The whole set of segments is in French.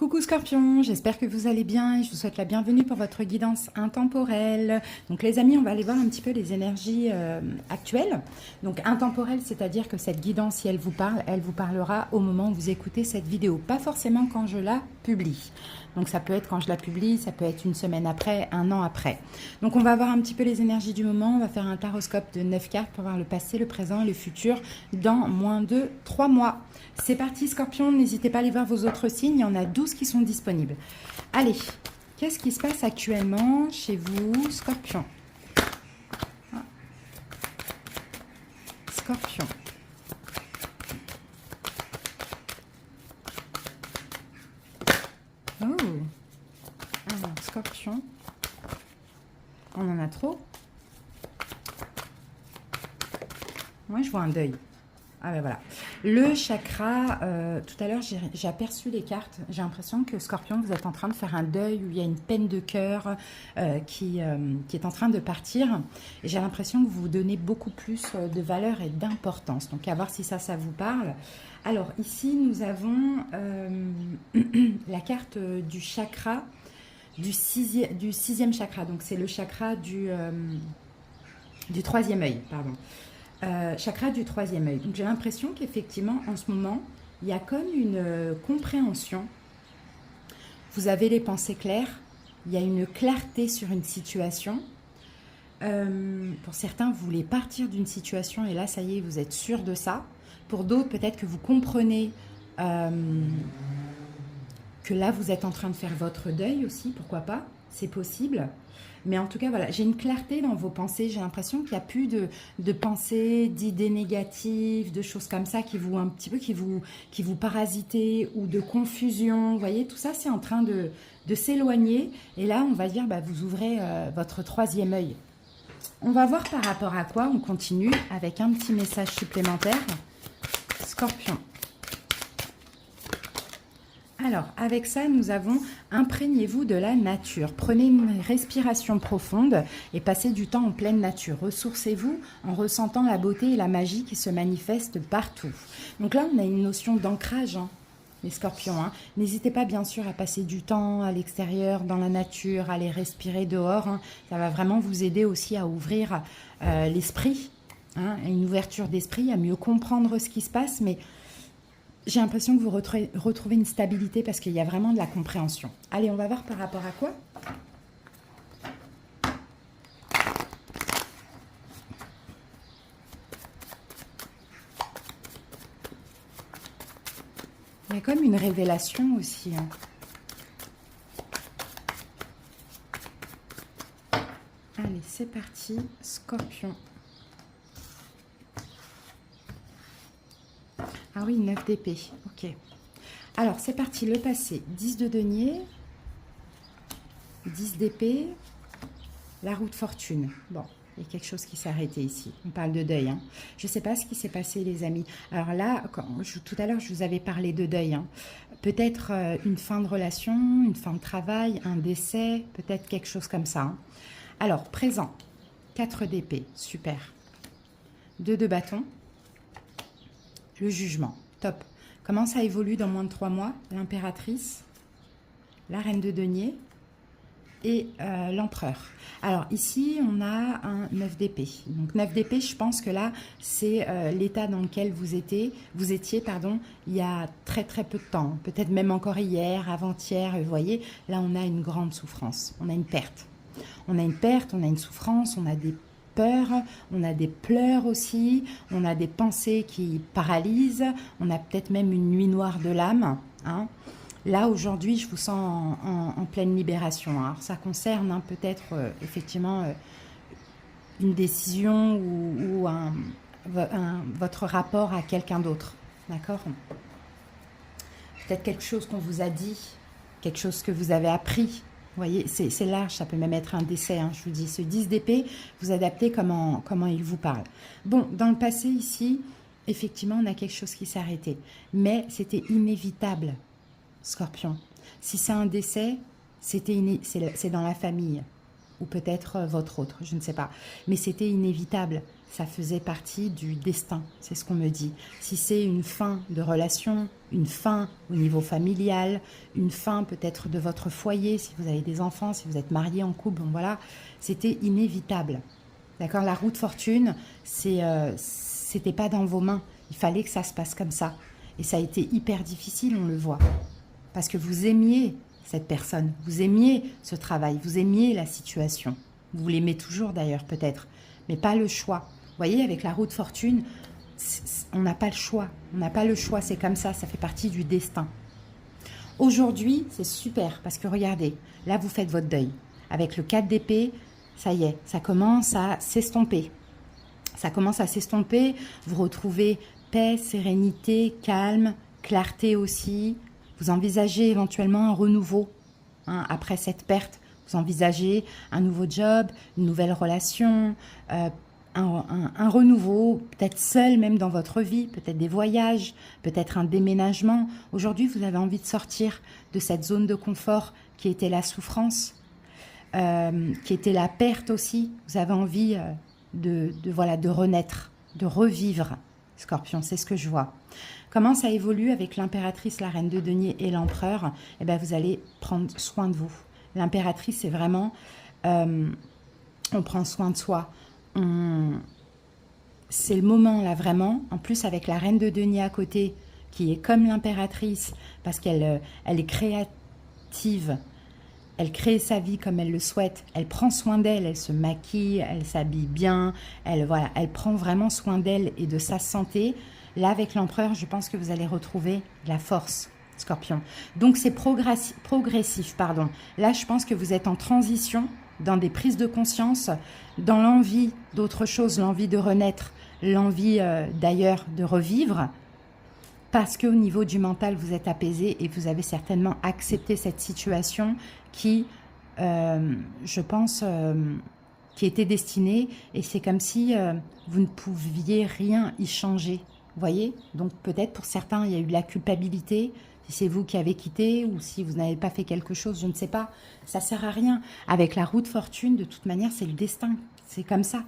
Coucou Scorpion, j'espère que vous allez bien et je vous souhaite la bienvenue pour votre guidance intemporelle. Donc les amis, on va aller voir un petit peu les énergies actuelles. Donc intemporelle, c'est-à-dire que cette guidance, si elle vous parlera au moment où vous écoutez cette vidéo. Pas forcément quand je la publie. Donc ça peut être quand je la publie, ça peut être une semaine après, un an après. Donc on va voir un petit peu les énergies du moment. On va faire un taroscope de 9 cartes pour voir le passé, le présent et le futur dans moins de 3 mois. C'est parti Scorpion, n'hésitez pas à aller voir vos autres signes, il y en a 12 qui sont disponibles. Allez, qu'est-ce qui se passe actuellement chez vous Scorpion? Scorpion. Oh, alors Scorpion, on en a trop. Moi je vois un deuil. Ah ben voilà. Le chakra, tout à l'heure j'ai aperçu les cartes. J'ai l'impression que Scorpion, vous êtes en train de faire un deuil où il y a une peine de cœur qui est en train de partir. Et j'ai l'impression que vous vous donnez beaucoup plus de valeur et d'importance. Donc à voir si ça vous parle. Alors ici nous avons la carte du chakra, du sixième chakra. Donc c'est le chakra du troisième œil, pardon. Chakra du troisième œil. Donc j'ai l'impression qu'effectivement en ce moment il y a comme une compréhension. Vous avez les pensées claires, il y a une clarté sur une situation. Pour certains vous voulez partir d'une situation et là ça y est vous êtes sûr de ça. Pour d'autres peut-être que vous comprenez que là vous êtes en train de faire votre deuil aussi, pourquoi pas, c'est possible. Mais en tout cas, voilà, j'ai une clarté dans vos pensées. J'ai l'impression qu'il n'y a plus de pensées, d'idées négatives, de choses comme ça qui vous un petit peu qui vous parasitez ou de confusion. Vous voyez, tout ça, c'est en train de s'éloigner. Et là, on va dire, bah, vous ouvrez votre troisième œil. On va voir par rapport à quoi. On continue avec un petit message supplémentaire. Scorpion. Alors, avec ça, nous avons « Imprégnez-vous de la nature ». Prenez une respiration profonde et passez du temps en pleine nature. Ressourcez-vous en ressentant la beauté et la magie qui se manifestent partout. Donc là, on a une notion d'ancrage, hein, les scorpions. Hein. N'hésitez pas, bien sûr, à passer du temps à l'extérieur, dans la nature, à aller respirer dehors. Hein. Ça va vraiment vous aider aussi à ouvrir l'esprit, hein, une ouverture d'esprit, à mieux comprendre ce qui se passe, mais... J'ai l'impression que vous retrouvez une stabilité parce qu'il y a vraiment de la compréhension. Allez, on va voir par rapport à quoi. Il y a comme une révélation aussi. Hein. Allez, c'est parti. Scorpion. Ah oui, 9 d'épée, ok. Alors, c'est parti, le passé. 10 de denier, 10 d'épée, la roue de fortune. Bon, il y a quelque chose qui s'est arrêté ici. On parle de deuil. Hein. Je ne sais pas ce qui s'est passé, les amis. Alors là, tout à l'heure, je vous avais parlé de deuil. Hein. Peut-être une fin de relation, une fin de travail, un décès, peut-être quelque chose comme ça. Hein. Alors, présent, 4 d'épée, super. 2 de bâton. Le jugement, top. Comment ça évolue dans moins de 3 mois? L'impératrice, la reine de denier et l'empereur. Alors ici, on a un 9 d'épée. Donc 9 d'épée, je pense que là, c'est l'état dans lequel vous étiez, il y a très très peu de temps. Peut-être même encore hier, avant-hier, vous voyez, là on a une grande souffrance, on a une perte. On a une perte, on a une souffrance, on a des peur, on a des pleurs aussi, on a des pensées qui paralysent, on a peut-être même une nuit noire de l'âme. Hein. Là, aujourd'hui, je vous sens en pleine libération. Hein. Alors, ça concerne hein, peut-être effectivement une décision ou votre rapport à quelqu'un d'autre. D'accord? Peut-être quelque chose qu'on vous a dit, quelque chose que vous avez appris. Vous voyez, c'est large, ça peut même être un décès, hein, je vous dis. Ce 10 d'épée, vous adaptez comment il vous parle. Bon, dans le passé ici, effectivement, on a quelque chose qui s'est arrêté. Mais c'était inévitable, Scorpion. Si c'est un décès, c'est dans la famille. Ou peut-être votre autre, je ne sais pas. Mais c'était inévitable. ça faisait partie du destin, c'est ce qu'on me dit. Si c'est une fin de relation, une fin au niveau familial, une fin peut-être de votre foyer, si vous avez des enfants, si vous êtes marié en couple, bon voilà, c'était inévitable. D'accord, la roue de fortune, c'était pas dans vos mains. Il fallait que ça se passe comme ça. Et ça a été hyper difficile, on le voit. Parce que vous aimiez cette personne, vous aimiez ce travail, vous aimiez la situation. Vous l'aimez toujours d'ailleurs peut-être, mais pas le choix. Vous voyez, avec la roue de fortune, on n'a pas le choix. On n'a pas le choix, c'est comme ça fait partie du destin. Aujourd'hui, c'est super parce que regardez, là vous faites votre deuil. Avec le 4 d'épée, ça y est, ça commence à s'estomper. Ça commence à s'estomper, vous retrouvez paix, sérénité, calme, clarté aussi. Vous envisagez éventuellement un renouveau hein, après cette perte. Vous envisagez un nouveau job, une nouvelle relation, un renouveau, peut-être seul même dans votre vie, peut-être des voyages, peut-être un déménagement. Aujourd'hui, vous avez envie de sortir de cette zone de confort qui était la souffrance, qui était la perte aussi. Vous avez envie voilà, de renaître, de revivre. Scorpion, c'est ce que je vois. Comment ça évolue avec l'impératrice, la reine de denier et l'empereur? Eh bien, vous allez prendre soin de vous. L'impératrice, c'est vraiment, on prend soin de soi. C'est le moment là vraiment. En plus, avec la reine de denier à côté, qui est comme l'impératrice, parce qu'elle est créative. Elle crée sa vie comme elle le souhaite. Elle prend soin d'elle, elle se maquille, elle s'habille bien. Elle prend vraiment soin d'elle et de sa santé. Là, avec l'empereur, je pense que vous allez retrouver la force, Scorpion. Donc, c'est progressif, pardon. Là, je pense que vous êtes en transition, dans des prises de conscience, dans l'envie d'autre chose, l'envie de renaître, l'envie d'ailleurs de revivre. Parce qu'au niveau du mental, vous êtes apaisé et vous avez certainement accepté cette situation qui, je pense, qui était destinée. Et c'est comme si vous ne pouviez rien y changer. Vous voyez? Donc peut-être pour certains, il y a eu de la culpabilité. Si c'est vous qui avez quitté ou si vous n'avez pas fait quelque chose, je ne sais pas. Ça ne sert à rien. Avec la roue de fortune, de toute manière, c'est le destin. C'est comme ça.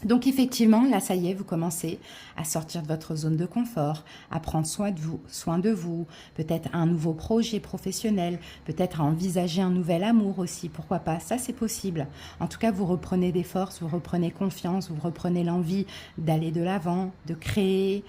Donc effectivement, là, ça y est, vous commencez à sortir de votre zone de confort, à prendre soin de vous, peut-être un nouveau projet professionnel, peut-être à envisager un nouvel amour aussi, pourquoi pas, ça c'est possible. En tout cas, vous reprenez des forces, vous reprenez confiance, vous reprenez l'envie d'aller de l'avant, de créer,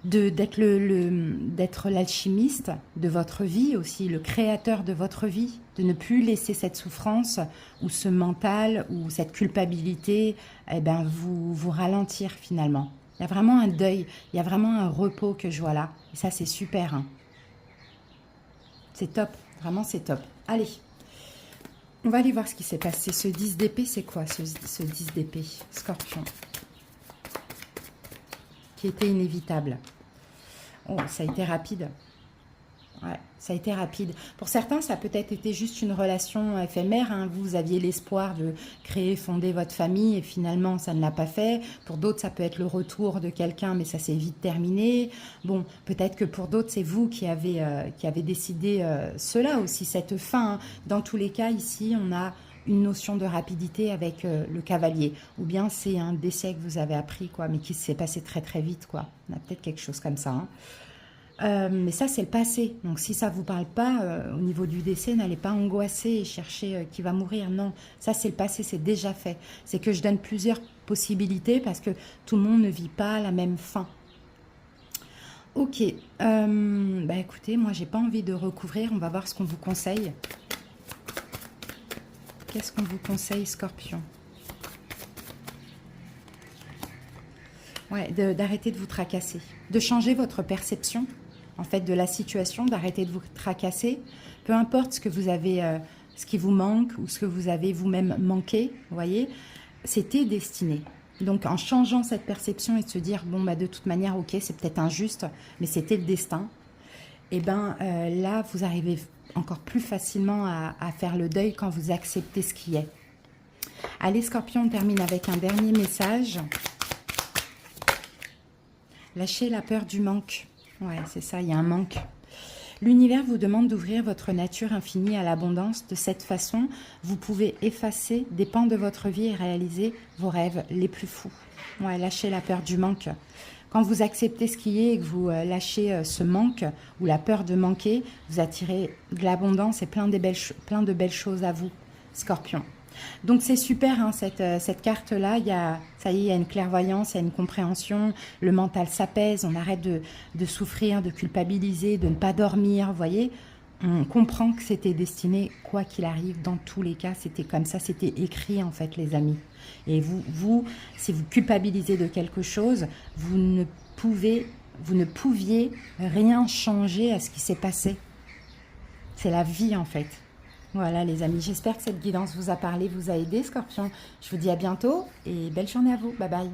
d'être l'alchimiste de votre vie aussi, le créateur de votre vie, de ne plus laisser cette souffrance ou ce mental ou cette culpabilité vous ralentir finalement. Il y a vraiment un deuil, il y a vraiment un repos que je vois là. Et ça, c'est super. Hein. C'est top, vraiment c'est top. Allez, on va aller voir ce qui s'est passé. Ce 10 d'épée, c'est quoi ce 10 d'épée? Scorpion. Qui était inévitable. Oh, ça a été rapide. Ouais, ça a été rapide. Pour certains, ça a peut-être été juste une relation éphémère. Hein. Vous aviez l'espoir de créer, fonder votre famille et finalement, ça ne l'a pas fait. Pour d'autres, ça peut être le retour de quelqu'un, mais ça s'est vite terminé. Bon, peut-être que pour d'autres, c'est vous qui avez décidé cela aussi, cette fin. Hein. Dans tous les cas, ici, on a une notion de rapidité avec le cavalier. Ou bien c'est un décès que vous avez appris, quoi, mais qui s'est passé très très vite, quoi. On a peut-être quelque chose comme ça. Hein. Mais ça, c'est le passé. Donc, si ça ne vous parle pas, au niveau du décès, n'allez pas angoisser et chercher qui va mourir. Non, ça, c'est le passé, c'est déjà fait. C'est que je donne plusieurs possibilités parce que tout le monde ne vit pas la même fin. Ok. Écoutez, moi, j'ai pas envie de recouvrir. On va voir ce qu'on vous conseille. Qu'est-ce qu'on vous conseille, Scorpion? Ouais, d'arrêter de vous tracasser. De changer votre perception, en fait, de la situation, d'arrêter de vous tracasser. Peu importe ce que vous avez, ce qui vous manque ou ce que vous avez vous-même manqué, vous voyez, c'était destiné. Donc, en changeant cette perception et de se dire, bon, de toute manière, ok, c'est peut-être injuste, mais c'était le destin, et là, vous arrivez encore plus facilement à faire le deuil quand vous acceptez ce qui est. Allez, Scorpion, on termine avec un dernier message. Lâchez la peur du manque. Ouais, c'est ça, il y a un manque. L'univers vous demande d'ouvrir votre nature infinie à l'abondance. De cette façon, vous pouvez effacer des pans de votre vie et réaliser vos rêves les plus fous. Ouais, lâchez la peur du manque. Quand vous acceptez ce qui est et que vous lâchez ce manque ou la peur de manquer, vous attirez de l'abondance et plein de belles choses à vous, Scorpion. Donc c'est super, hein, cette carte-là, ça y est, il y a une clairvoyance, il y a une compréhension, le mental s'apaise, on arrête de souffrir, de culpabiliser, de ne pas dormir, vous voyez. On comprend que c'était destiné, quoi qu'il arrive, dans tous les cas, c'était comme ça, c'était écrit en fait, les amis. Et vous, si vous culpabilisez de quelque chose, vous ne pouviez rien changer à ce qui s'est passé. C'est la vie en fait. Voilà les amis, j'espère que cette guidance vous a parlé, vous a aidé, Scorpion. Je vous dis à bientôt et belle journée à vous. Bye bye.